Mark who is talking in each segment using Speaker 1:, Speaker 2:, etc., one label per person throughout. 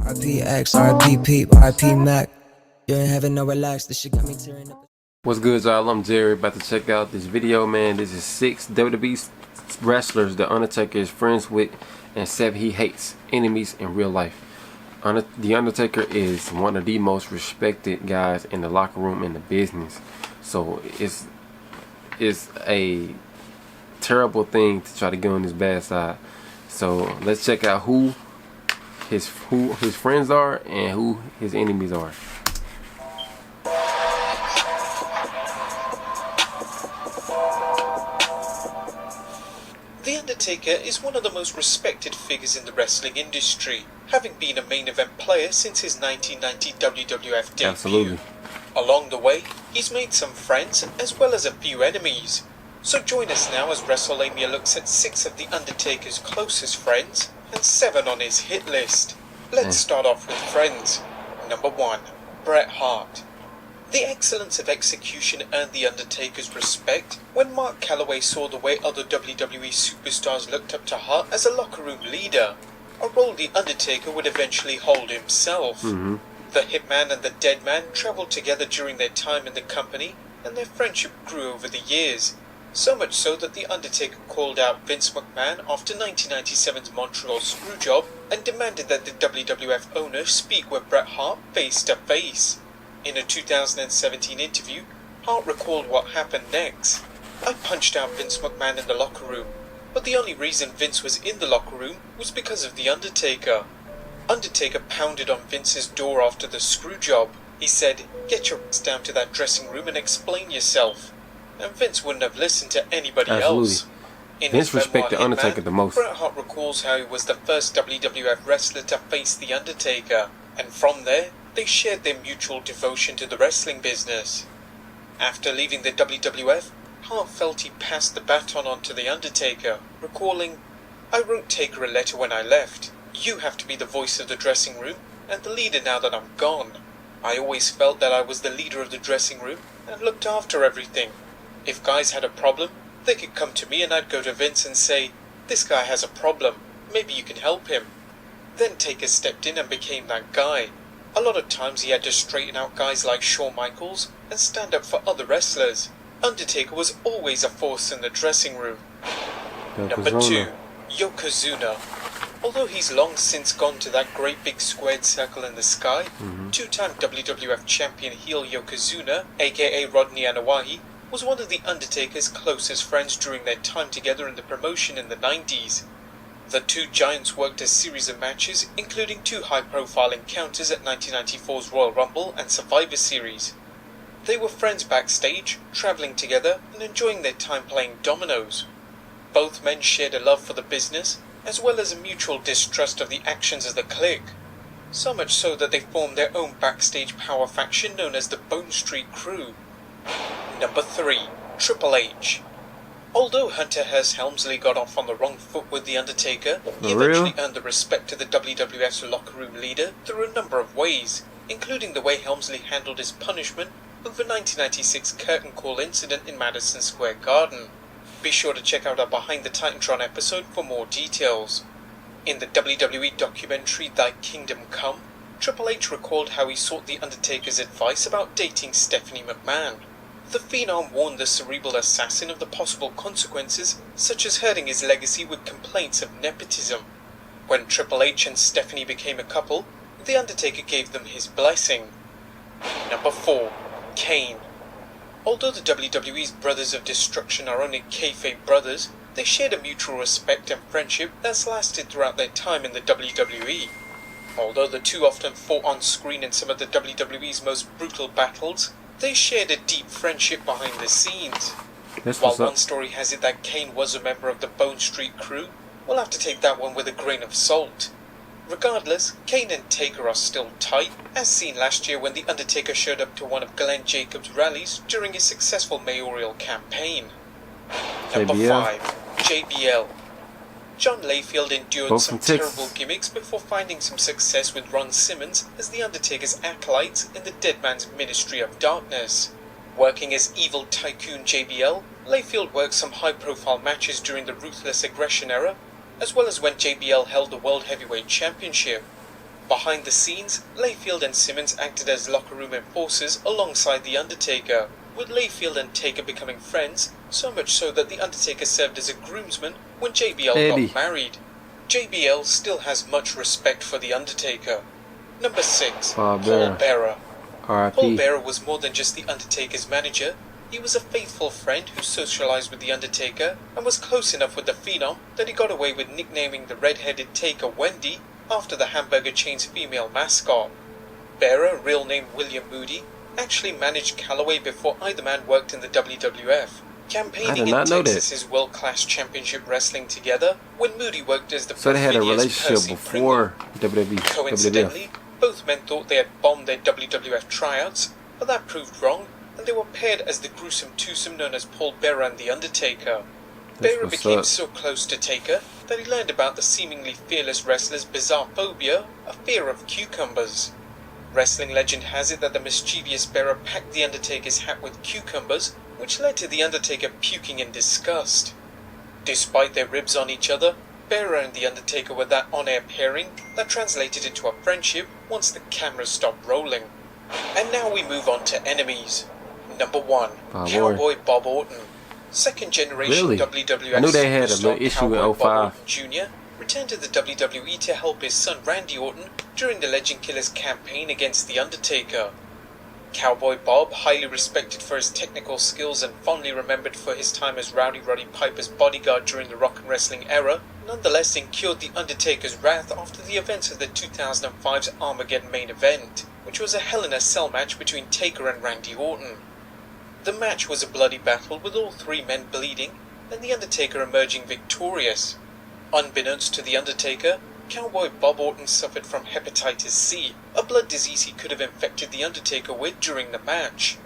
Speaker 1: RP X, RP Peep, RP Mac. You ain't having no relax, this shit got me tearing up.
Speaker 2: What's good, y'all? I'm Jerry, about to check out this video, man. This is 6 WWE wrestlers The Undertaker is friends with and 7 he hates, enemies in real life. The Undertaker is one of the most respected guys in the locker room in the business. So it's a terrible thing to try to get on his bad side. So let's check out who his friends are and who his enemies are.
Speaker 3: The Undertaker is one of the most respected figures in the wrestling industry, having been a main event player since his 1990 WWF debut.
Speaker 2: Absolutely.
Speaker 3: Along the way, he's made some friends as well as a few enemies. So join us now as WrestleMania looks at 6 of The Undertaker's closest friends and 7 on his hit list. Let's start off with friends. Number 1. Bret Hart. The excellence of execution earned The Undertaker's respect when Mark Calloway saw the way other WWE superstars looked up to Hart as a locker room leader, a role The Undertaker would eventually hold himself. The Hitman and the Deadman travelled together during their time in the company, and their friendship grew over the years, so much so that The Undertaker called out Vince McMahon after 1997's Montreal Screwjob and demanded that the WWF owner speak with Bret Hart face to face. In a 2017 interview, Hart recalled what happened next. "I punched out Vince McMahon in the locker room, but the only reason Vince was in the locker room was because of The Undertaker. Undertaker pounded on Vince's door after the screw job. He said, 'Get your ass down to that dressing room and explain yourself.' And Vince wouldn't have listened to anybody else." In
Speaker 2: Vince
Speaker 3: his
Speaker 2: respected
Speaker 3: memoir,
Speaker 2: Undertaker
Speaker 3: Hitman,
Speaker 2: the most.
Speaker 3: Bret Hart recalls how he was the first WWF wrestler to face The Undertaker, and from there, they shared their mutual devotion to the wrestling business. After leaving the WWF, Hart felt he passed the baton on to The Undertaker, recalling, "I wrote Taker a letter when I left. You have to be the voice of the dressing room and the leader now that I'm gone. I always felt that I was the leader of the dressing room and looked after everything. If guys had a problem, they could come to me and I'd go to Vince and say, 'This guy has a problem, maybe you can help him.' Then Taker stepped in and became that guy. A lot of times he had to straighten out guys like Shawn Michaels and stand up for other wrestlers. Undertaker was always a force in the dressing room." Number 2. Yokozuna. Although he's long since gone to that great big squared circle in the sky, two-time WWF champion heel Yokozuna, aka Rodney Anawahi, was one of The Undertaker's closest friends during their time together in the promotion in the 90s. The two giants worked a series of matches, including 2 high-profile encounters at 1994's Royal Rumble and Survivor Series. They were friends backstage, travelling together and enjoying their time playing dominoes. Both men shared a love for the business, as well as a mutual distrust of the actions of the clique. So much so that they formed their own backstage power faction known as the Bone Street Crew. Number 3. Triple H. Although Hunter Hearst Helmsley got off on the wrong foot with The Undertaker, he eventually earned the respect of the WWF's locker room leader through a number of ways, including the way Helmsley handled his punishment over the 1996 curtain call incident in Madison Square Garden. Be sure to check out our Behind the Titantron episode for more details. In the WWE documentary Thy Kingdom Come, Triple H recalled how he sought The Undertaker's advice about dating Stephanie McMahon. The Phenom warned the cerebral assassin of the possible consequences, such as hurting his legacy with complaints of nepotism. When Triple H and Stephanie became a couple, The Undertaker gave them his blessing. Number 4. Kane. Although the WWE's Brothers of Destruction are only kayfabe brothers, they shared a mutual respect and friendship that's lasted throughout their time in the WWE. Although the two often fought on screen in some of the WWE's most brutal battles, they shared a deep friendship behind the scenes. While one story has it that Kane was a member of the Bone Street Crew, we'll have to take that one with a grain of salt. Regardless, Kane and Taker are still tight, as seen last year when The Undertaker showed up to one of Glenn Jacobs' rallies during his successful mayoral campaign. Number 5. JBL. John Layfield endured some terrible gimmicks before finding some success with Ron Simmons as The Undertaker's acolytes in the Dead Man's Ministry of Darkness. Working as evil tycoon JBL, Layfield worked some high-profile matches during the Ruthless Aggression era, as well as when JBL held the World Heavyweight Championship. Behind the scenes, Layfield and Simmons acted as locker room enforcers alongside The Undertaker, with Layfield and Taker becoming friends, so much so that The Undertaker served as a groomsman when JBL got married. JBL still has much respect for The Undertaker. Number 6. Paul Bearer. Paul Bearer was more than just The Undertaker's manager. He was a faithful friend who socialized with The Undertaker and was close enough with the Phenom that he got away with nicknaming the red-headed Taker Wendy after the hamburger chain's female mascot. Bearer, real name William Moody, actually managed Calloway before either man worked in the WWF, campaigning in Texas's world-class championship wrestling together when Moody worked as the
Speaker 2: so they had a relationship before WWE.
Speaker 3: Coincidentally, both men thought they had bombed their WWF tryouts, but that proved wrong, and they were paired as the gruesome twosome known as Paul Bearer and The Undertaker. Bearer became so close to Taker that he learned about the seemingly fearless wrestler's bizarre phobia, a fear of cucumbers. Wrestling legend has it that the mischievous Bearer packed The Undertaker's hat with cucumbers, which led to The Undertaker puking in disgust. Despite their ribs on each other, Bearer and The Undertaker were that on-air pairing that translated into a friendship once the cameras stopped rolling. And now we move on to enemies. Number 1. Cowboy Bob Orton. Second generation WWF
Speaker 2: I knew they had
Speaker 3: superstar
Speaker 2: an issue
Speaker 3: Cowboy
Speaker 2: with
Speaker 3: Bob
Speaker 2: 05.
Speaker 3: Orton Jr. returned to the WWE to help his son Randy Orton during the Legend Killer's campaign against The Undertaker. Cowboy Bob, highly respected for his technical skills and fondly remembered for his time as Rowdy Roddy Piper's bodyguard during the rock and wrestling era, nonetheless incurred The Undertaker's wrath after the events of the 2005's Armageddon main event, which was a Hell in a Cell match between Taker and Randy Orton. The match was a bloody battle with all three men bleeding and The Undertaker emerging victorious. Unbeknownst to The Undertaker, Cowboy Bob Orton suffered from hepatitis C, a blood disease he could have infected The Undertaker with during the match.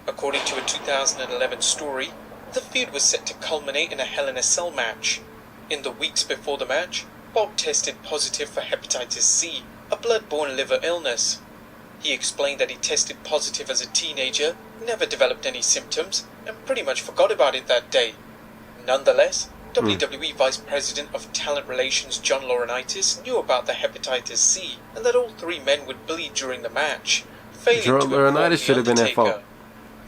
Speaker 3: According to a 2011 story, the feud was set to culminate in a Hell in a Cell match. In the weeks before the match, Bob tested positive for hepatitis C, a blood-borne liver illness. He explained that he tested positive as a teenager, never developed any symptoms, and pretty much forgot about it that day. Nonetheless, WWE Vice President of Talent Relations John Laurinaitis knew about the hepatitis C and that all three men would bleed during the match, failing to inform The Undertaker.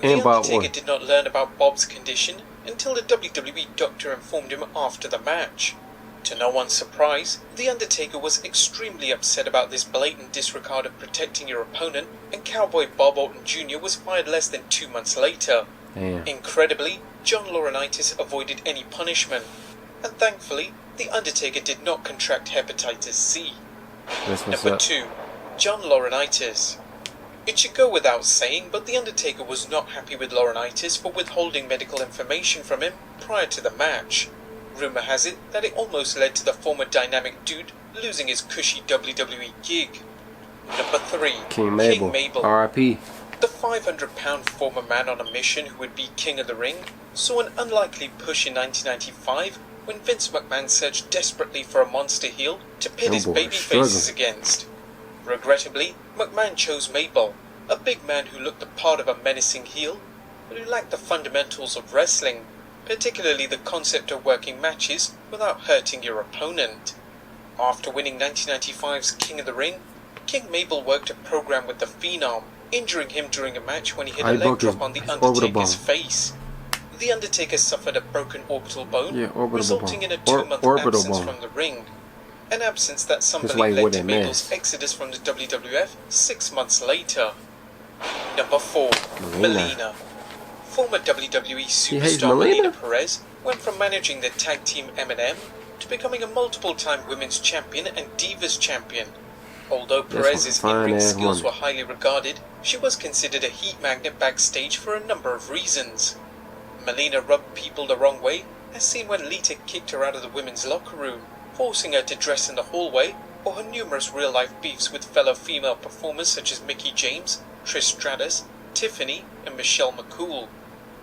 Speaker 3: The Undertaker did not learn about Bob's condition until the WWE doctor informed him after the match. To no one's surprise, The Undertaker was extremely upset about this blatant disregard of protecting your opponent, and Cowboy Bob Orton Jr. was fired less than 2 months later. Incredibly, John Laurinaitis avoided any punishment, and thankfully, The Undertaker did not contract hepatitis C. Number 2. John Laurinaitis. It should go without saying, but The Undertaker was not happy with Laurinaitis for withholding medical information from him prior to the match. Rumour has it that it almost led to the former Dynamic Dude losing his cushy WWE gig. Number 3.
Speaker 2: King Mabel. R.I.P.
Speaker 3: The 500-pound former man on a mission who would be king of the ring saw an unlikely push in 1995 when Vince McMahon searched desperately for a monster heel to pit his baby faces against. Regrettably, McMahon chose Mabel, a big man who looked the part of a menacing heel, but who lacked the fundamentals of wrestling, particularly the concept of working matches without hurting your opponent. After winning 1995's King of the Ring, King Mabel worked a program with the Phenom, injuring him during a match when he hit a leg drop on The Undertaker's face. The Undertaker suffered a broken orbital bone, resulting in a 2-month absence from the ring, an absence that some believe led to Mabel's exodus from the WWF 6 months later. Number 4. Melina. Former WWE superstar Melina Perez went from managing the tag team M&M to becoming a multiple-time women's champion and Divas champion. Although Perez's in-ring skills were highly regarded, she was considered a heat magnet backstage for a number of reasons. Melina rubbed people the wrong way, as seen when Lita kicked her out of the women's locker room, forcing her to dress in the hallway, or her numerous real-life beefs with fellow female performers such as Mickie James, Trish Stratus, Tiffany, and Michelle McCool.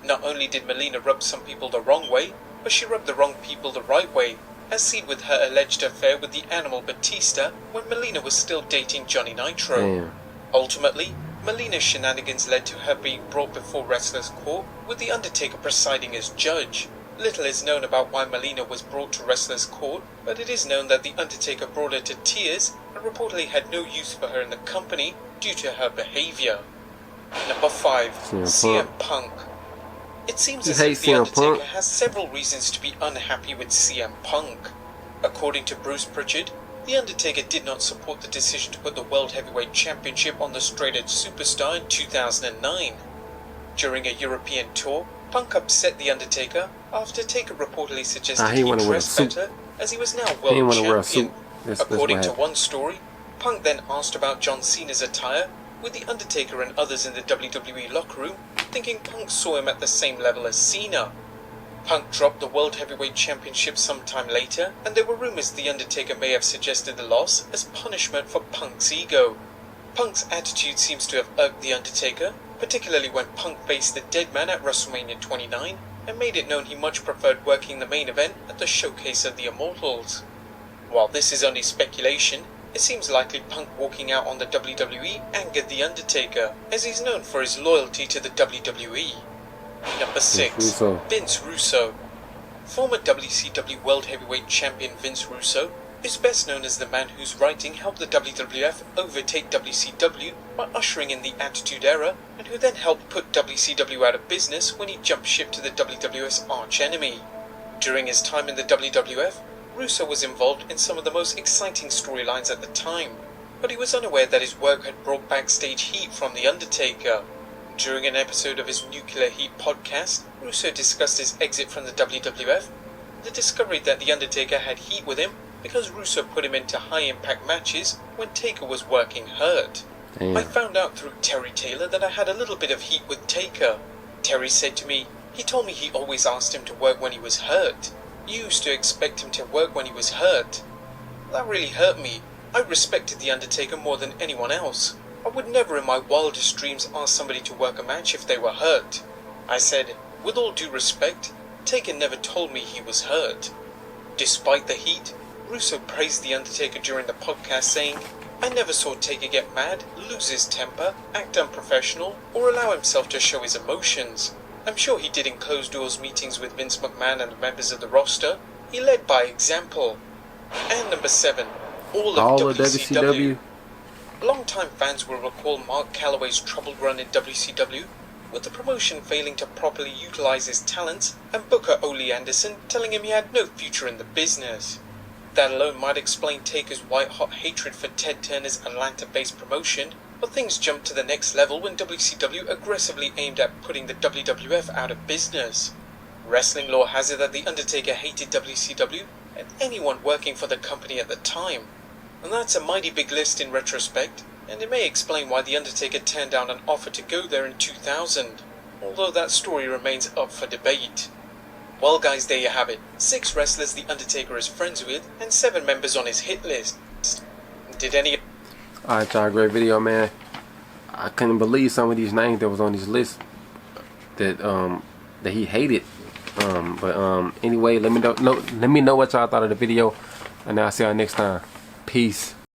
Speaker 3: Not only did Melina rub some people the wrong way, but she rubbed the wrong people the right way, as seen with her alleged affair with the Animal Batista when Melina was still dating Johnny Nitro. Ultimately, Melina's shenanigans led to her being brought before Wrestlers Court, with The Undertaker presiding as judge. Little is known about why Melina was brought to Wrestlers Court, but it is known that The Undertaker brought her to tears and reportedly had no use for her in the company due to her behavior. Number 5. CM Punk. It seems as if The Undertaker has several reasons to be unhappy with CM Punk. According to Bruce Pritchard, The Undertaker did not support the decision to put the World Heavyweight Championship on the straight edge superstar in 2009. During a European tour, Punk upset The Undertaker after Taker reportedly suggested he dress better as he was now world champion. According to one story, Punk then asked about John Cena's attire, with The Undertaker and others in the WWE locker room thinking Punk saw him at the same level as Cena. Punk dropped the World Heavyweight Championship sometime later, and there were rumors The Undertaker may have suggested the loss as punishment for Punk's ego. Punk's attitude seems to have irked The Undertaker, particularly when Punk faced the Dead Man at WrestleMania 29 and made it known he much preferred working the main event at the Showcase of the Immortals. While this is only speculation, it seems likely Punk walking out on the WWE angered The Undertaker, as he's known for his loyalty to the WWE. Number 6. Vince Russo. Former WCW World Heavyweight Champion Vince Russo is best known as the man whose writing helped the WWF overtake WCW by ushering in the Attitude Era, and who then helped put WCW out of business when he jumped ship to the WWF's arch-enemy. During his time in the WWF, Russo was involved in some of the most exciting storylines at the time, but he was unaware that his work had brought backstage heat from The Undertaker. During an episode of his Nuclear Heat podcast, Russo discussed his exit from the WWF, the discovery that The Undertaker had heat with him because Russo put him into high-impact matches when Taker was working hurt. Damn. I found out through Terry Taylor that I had a little bit of heat with Taker. Terry said to me, he told me he always asked him to work when he was hurt. You used to expect him to work when he was hurt. That really hurt me. I respected The Undertaker more than anyone else. I would never in my wildest dreams ask somebody to work a match if they were hurt. I said, with all due respect, Taker never told me he was hurt. Despite the heat, Russo praised The Undertaker during the podcast, saying, I never saw Taker get mad, lose his temper, act unprofessional, or allow himself to show his emotions. I'm sure he did in closed-doors meetings with Vince McMahon and the members of the roster. He led by example. And number 7, all of WCW. Long-time fans will recall Mark Calloway's troubled run in WCW, with the promotion failing to properly utilize his talents and Booker Ole Anderson telling him he had no future in the business. That alone might explain Taker's white-hot hatred for Ted Turner's Atlanta-based promotion, but things jumped to the next level when WCW aggressively aimed at putting the WWF out of business. Wrestling lore has it that The Undertaker hated WCW and anyone working for the company at the time. And that's a mighty big list in retrospect, and it may explain why The Undertaker turned down an offer to go there in 2000, although that story remains up for debate. Well guys, there you have it. 6 wrestlers The Undertaker is friends with, and 7 members on his hit list. Did any...
Speaker 2: Alright y'all, great video, man. I couldn't believe some of these names that was on this list that that he hated. Anyway, let me know what y'all thought of the video, and I'll see y'all next time. Peace.